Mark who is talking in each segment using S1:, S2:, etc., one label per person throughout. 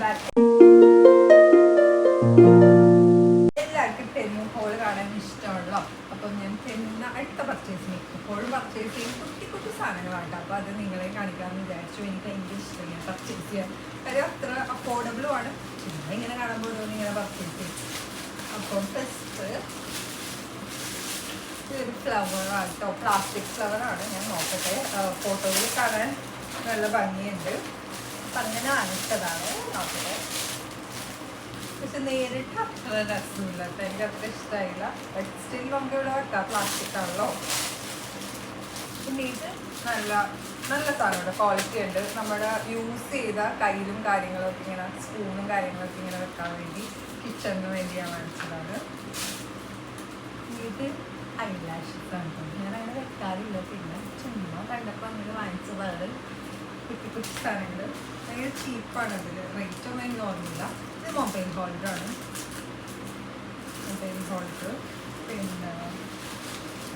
S1: Back. എല്ലാവർക്കും പെന്നും whole കാണാൻ ഇഷ്ടമുള്ളൂ. അപ്പം ഞാൻ പെന്ന അടുത്ത പർച്ചേസിന് എപ്പോഴും പർച്ചേസ് ചെയ്യും കുട്ടി കുട്ടി സാധനങ്ങളാണ്. അപ്പോൾ അത് നിങ്ങളെ കാണിക്കാമെന്ന് വിചാരിച്ചു. എനിക്ക് ഭയങ്കര ഇഷ്ടം ഞാൻ പർച്ചേസ് ചെയ്യാൻ. കാര്യം അത്ര അഫോർഡബിളും ആണ്. പിന്നെ ഇങ്ങനെ കാണുമ്പോൾ ഇങ്ങനെ പർച്ചേസ് ചെയ്യും. അപ്പം ഫസ്റ്റ് ഇതൊരു ഫ്ലവറാണ് കേട്ടോ, പ്ലാസ്റ്റിക് ഫ്ലവറാണ്. ഞാൻ നോക്കട്ടെ, ഫോട്ടോയിൽ കാണാൻ നല്ല ഭംഗിയുണ്ട്. അപ്പം അങ്ങനെ വാങ്ങിച്ചതാണ്. നോക്കട്ടെ. പക്ഷെ നേരിട്ട് അത്ര രസമില്ല കേട്ടോ, എനിക്ക് അത്ര ഇഷ്ടമായില്ല. ബട്ട് സ്റ്റിൽ നമുക്ക് ഇവിടെ വെക്കാം, പ്ലാസ്റ്റിക് ആണല്ലോ. പിന്നെ ഇത് നല്ല നല്ല സാധനമുണ്ട്, ക്വാളിറ്റി ഉണ്ട്. നമ്മുടെ യൂസ് ചെയ്ത കയ്യിലും കാര്യങ്ങളൊക്കെ ഇങ്ങനെ സ്പൂണും കാര്യങ്ങളൊക്കെ ഇങ്ങനെ വെക്കാൻ വേണ്ടി കിച്ചണിന് വേണ്ടി ഞാൻ വാങ്ങിച്ചതാണ്. ഇത് ഐലാഷസ് ആണ്. ഞാൻ അങ്ങനെ വെക്കാറില്ല, പിന്നെ ചുമ്മാ കണ്ടപ്പോൾ അങ്ങനെ വാങ്ങിച്ചതാണ്. കുട്ടി കുട്ടി സാധനങ്ങൾ ഭയങ്കര ചീപ്പാണ്. അതിൽ റേറ്റ് ഒന്നും എനിക്ക് ഓർമ്മയില്ല. ഇത് മൊബൈൽ ഹോൾഡറാണ്, മൊബൈൽ ഹോൾഡർ. പിന്നെ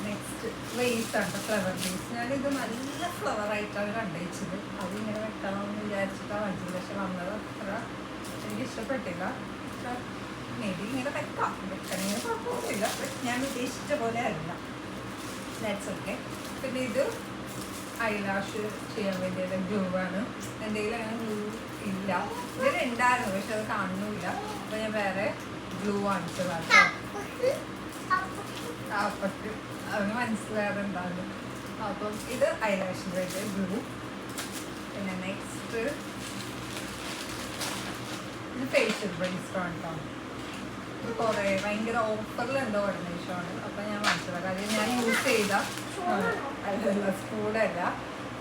S1: നെക്സ്റ്റ് വേസ് ആണ്, ഫ്ലവർ വേസ്. ഞാനിത് നല്ല ഫ്ലവറായിട്ടാണ് കണ്ടുവച്ചത്. അതിങ്ങനെ വെക്കണമെന്ന് വിചാരിച്ചിട്ടാണ് വാങ്ങിച്ചത്. പക്ഷെ വന്നത് അത്ര എനിക്ക് ഇഷ്ടപ്പെട്ടില്ല. മേ ബി ഇങ്ങനെ വെക്കാം, വെക്കണമെങ്കിൽ കുഴപ്പമൊന്നുമില്ല. ബട്ട് ഞാൻ ഉദ്ദേശിച്ച പോലെ അല്ല. That's okay. പിന്നെ ഇത് ഐലാഷ് ചെയ്യാൻ വേണ്ടിയുള്ള ഗ്ലൂ ആണ്. എൻ്റെ കയ്യിൽ അങ്ങനെ ഗ്ലൂ ഇല്ല. ഇതിൽ ഉണ്ടായിരുന്നു പക്ഷെ അത് കാണുന്നില്ല. അപ്പോൾ ഞാൻ വേറെ ഗ്ലൂ വാങ്ങിച്ചതാണ്. അപ്പക്ക് അവന് മനസ്സിലാറുണ്ടാകും. അപ്പം ഇത് ഐലാഷിൻ്റെ ഗ്ലൂ. പിന്നെ നെക്സ്റ്റ് ഇത് ഫേഷ്യൽ ബ്രേസ്ലെറ്റ് കേട്ടോ. ഇത് കുറേ ഭയങ്കര ഓഫറിലുണ്ടോ ഓർഗനൈസേഷനാണ്. അപ്പം ഞാൻ വാങ്ങിച്ചതാണ്. കാര്യം ഞാൻ യൂസ് ചെയ്ത അല്ല, സ്പൂണല്ല,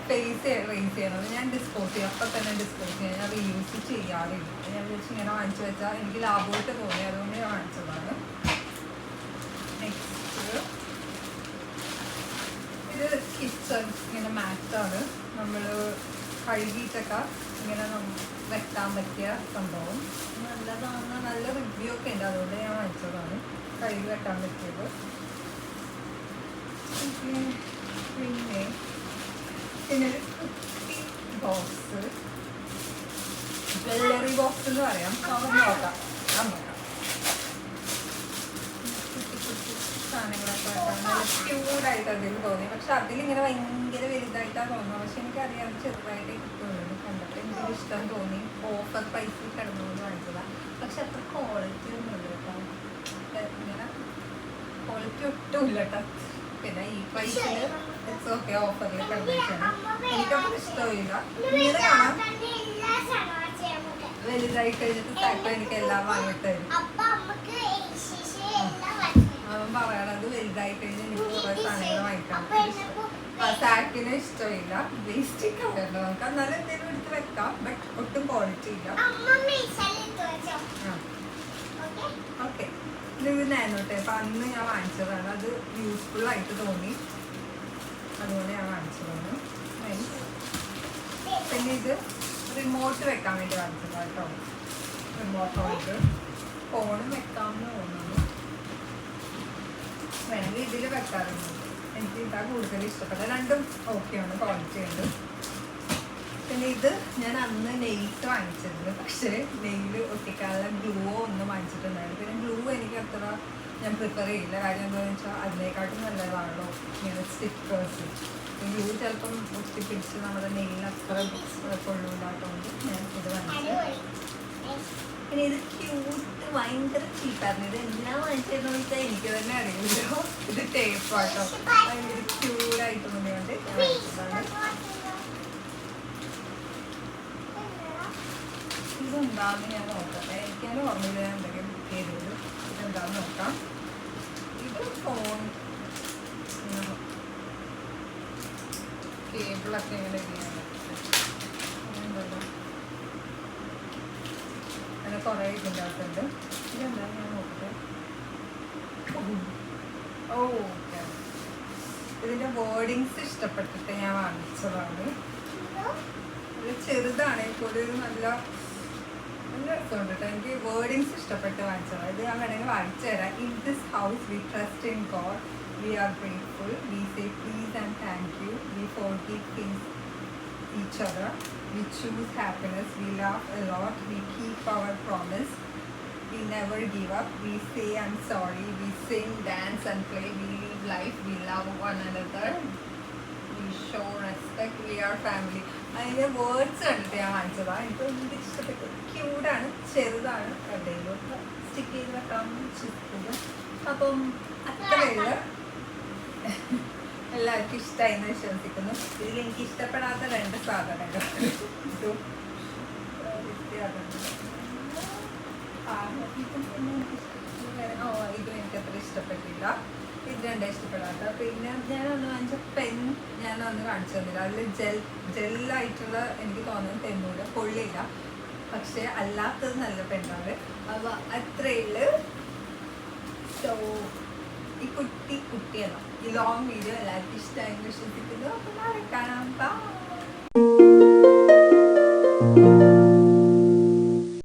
S1: ഫേസ് റേസ് ചെയ്യണത് ഞാൻ ഡിസ്പോസ് ചെയ്യും. അപ്പം തന്നെ ഡിസ്പോസ് ചെയ്യാൻ ഞാൻ റീയൂസ് ചെയ്യാറില്ല. ഞാൻ വിളിച്ച് ഇങ്ങനെ വാങ്ങിച്ചു വെച്ചാൽ എനിക്ക് ലാഭമായിട്ട് തോന്നി, അതുകൊണ്ട് ഞാൻ വാങ്ങിച്ചതാണ്. നെക്സ്റ്റ് ഇത് കിച്ചൺ ഇങ്ങനെ മാറ്റാണ്. നമ്മൾ കഴുകിയിട്ടൊക്കെ ഇങ്ങനെ വെക്കാൻ പറ്റിയ സംഭവം. നല്ലതാണ്, നല്ല റിവ്യൂ ഒക്കെ ഉണ്ട്, അതുകൊണ്ട് ഞാൻ വാങ്ങിച്ചതാണ്. കഴുകി വെക്കാൻ പറ്റിയത്. പിന്നെ ഒരു കുട്ടി ബോക്സ്, ജ്വല്ലറി ബോക്സ് എന്ന് പറയാം. നമുക്ക് നോക്കാം. കുട്ടി കുട്ടി സാധനങ്ങളൊക്കെ വെക്കാം. നല്ല ക്യൂട്ടായിട്ട് അതിൽ തോന്നി. പക്ഷെ അതിലിങ്ങനെ ഭയങ്കര വലുതായിട്ടാണ് തോന്നുന്നത്. പക്ഷെ എനിക്കറിയാം ചെറുതായിട്ടേ കിട്ടുള്ളൂ. കണ്ടപ്പോൾ എനിക്കൊരു ഇഷ്ടം തോന്നി. ഓഫർ പ്രൈസിൽ കിടന്നുകൊണ്ട് വാങ്ങിച്ചതാണ്. പക്ഷെ അത്ര ക്വാളിറ്റി ഒന്നും ഇല്ല കേട്ടോ. ഇങ്ങനെ ക്വാളിറ്റി ഒട്ടും ഇല്ല കേട്ടോ. പിന്നെ ഈ പ്രൈസിൽ ഇറ്റ്സ് ഓക്കെ, ഓഫറിൽ കിടന്നിട്ടാണ്. എനിക്കപ്പോൾ ഇഷ്ടമില്ല. ഇങ്ങനെ കാണാം വലുതായി കഴിഞ്ഞിട്ട് സാക്ക് എനിക്ക് എല്ലാം വാങ്ങിത്തരും. അവൻ പറയണത് വലുതായി കഴിഞ്ഞ് എനിക്ക് കുറേ സാധനങ്ങൾ വാങ്ങിക്കാൻ സാക്കിന് ഇഷ്ടമില്ല. വേസ്റ്റ് കളയണ്ട നമുക്ക്. എന്നാലും എന്തെങ്കിലും എടുത്ത് വെക്കാം. ബട്ട് ഒട്ടും ക്വാളിറ്റി ഇല്ല. ഓക്കെ, ഇത് നാനോട്ടെ. അപ്പം അന്ന് ഞാൻ വാങ്ങിച്ചതാണ്. അത് യൂസ്ഫുൾ ആയിട്ട് തോന്നി, അതുകൊണ്ട് ഞാൻ വാങ്ങിച്ചതാണ്. പിന്നെ ഇത് റിമോട്ട് വെക്കാൻ വേണ്ടി വാങ്ങിച്ചതാണ് കേട്ടോ. Remote holder. ഫോണും വെക്കാമെന്ന് തോന്നുന്നു. വേണമെങ്കിൽ ഇതിൽ വെക്കാറുണ്ട്. എനിക്ക് ഇതാ കൂടുതൽ ഇഷ്ടപ്പെട്ടത്. രണ്ടും ഓക്കെയാണ്, ക്വാളിറ്റി ഉണ്ട്. പിന്നെ ഇത് ഞാൻ അന്ന് നെയിൽസ് വാങ്ങിച്ചിരുന്നു. പക്ഷേ നെയിൽ ഒട്ടിക്കാനുള്ള ഗ്ലൂവോ ഒന്നും വാങ്ങിച്ചിട്ടുണ്ടായിരുന്നു. പിന്നെ ഗ്ലൂ എനിക്ക് അത്ര ഞാൻ പ്രിഫർ ചെയ്യില്ല. കാര്യം എന്താണെന്ന് വെച്ചാൽ അതിനേക്കാട്ടും നല്ലതാണല്ലോ ഇങ്ങനെ സ്റ്റിക്കേഴ്സ്. ഗ്ലൂ ചിലപ്പം ഒട്ടിപ്പിടിച്ച് നമ്മുടെ നെയിലിന് അത്ര കൊള്ളൂല്ലാത്തതുകൊണ്ട് ഞാൻ ഇത് വാങ്ങിച്ചു. പിന്നെ ഇത് ക്യൂട്ട്, ഭയങ്കര ചീപ്പായിരുന്നു. ഇത് എന്തിനാ വാങ്ങിച്ചതെന്ന് വെച്ചാൽ എനിക്ക് തന്നെ അറിയില്ലോ. ഇത് ടേപ്പാട്ടോ, ഭയങ്കര ക്യൂട്ടായിട്ട് തോന്നിയുണ്ട് ഞാൻ വാങ്ങിച്ചതാണ്. ഇതെന്താന്ന് ഞാൻ നോക്കട്ടെ. എനിക്കതിന് ഓർമ്മയില്ല ഞാൻ എന്തെങ്കിലും ബുക്ക് ചെയ്തത്. ഇതെന്താന്ന് നോക്കാം. ഇത് ഫോൺ കേബിളൊക്കെ എങ്ങനെ ചെയ്യാൻ പറ്റും. അങ്ങനെ കുറേ ഇതിൻ്റെ അകത്തുണ്ട്. ഇതെന്താ ഞാൻ നോക്കട്ടെ. ഓക്കെ, ഇതിൻ്റെ വേർഡിങ്സ് ഇഷ്ടപ്പെട്ടിട്ട് ഞാൻ വാങ്ങിച്ചതാണ്. ഇത് ചെറുതാണ്, ഇപ്പോൾ ഒരു നല്ല രസമുണ്ട് കേട്ടോ. എനിക്ക് വേർഡിങ്സ് ഇഷ്ടപ്പെട്ട് വാങ്ങിച്ചതാണ്. ഇത് ഞാൻ വേണമെങ്കിൽ വായിച്ചു തരാം. In this house we trust in God, we are grateful, we say please and thank you, we forgive things each other. We choose happiness. We laugh a lot. We keep our promise. We never give up. We say I'm sorry. We sing, dance and play. We live life. We love one another. We show respect. We are family. അതിൻ്റെ words കണ്ടിട്ട് ഞാൻ വാങ്ങിച്ചതാണ്. എനിക്ക് ഒന്നും ഇഷ്ടപ്പെട്ടു. ക്യൂട്ടാണ്, ചെറുതാണ്, എവിടെയെങ്കിലും stick ചെയ്ത് വെക്കാൻ ചിരിക്കുക. അപ്പം അത്രയുള്ള എല്ലാവർക്കും ഇഷ്ടമായി എന്ന് വിശ്വസിക്കുന്നു. ഇതിൽ എനിക്ക് ഇഷ്ടപ്പെടാത്ത 2 സാധനങ്ങൾ ഇതും ഇതും എനിക്കത്ര ഇഷ്ടപ്പെട്ടില്ല. ഇത് 2 ഇഷ്ടപ്പെടാത്ത. പിന്നെ ഞാനൊന്ന് വാങ്ങിച്ച പെൻ ഞാനൊന്ന് കാണിച്ചു തന്നില്ല. അതിൽ ജെല്ലായിട്ടുള്ള എനിക്ക് തോന്നുന്നു തെന്നൂല, കൊള്ളില്ല. പക്ഷെ അല്ലാത്തത് നല്ല പെണ്ണാണ്. അപ്പോൾ അത്രയുള്ള സോ ഈ കുട്ടിയല്ല. ഈ ലോങ് വീഡിയോ എല്ലാവർക്കും ഇഷ്ടമായി വിശ്വസിക്കുന്നു. അപ്പോൾ നാളെ കാണാം. ബൈ.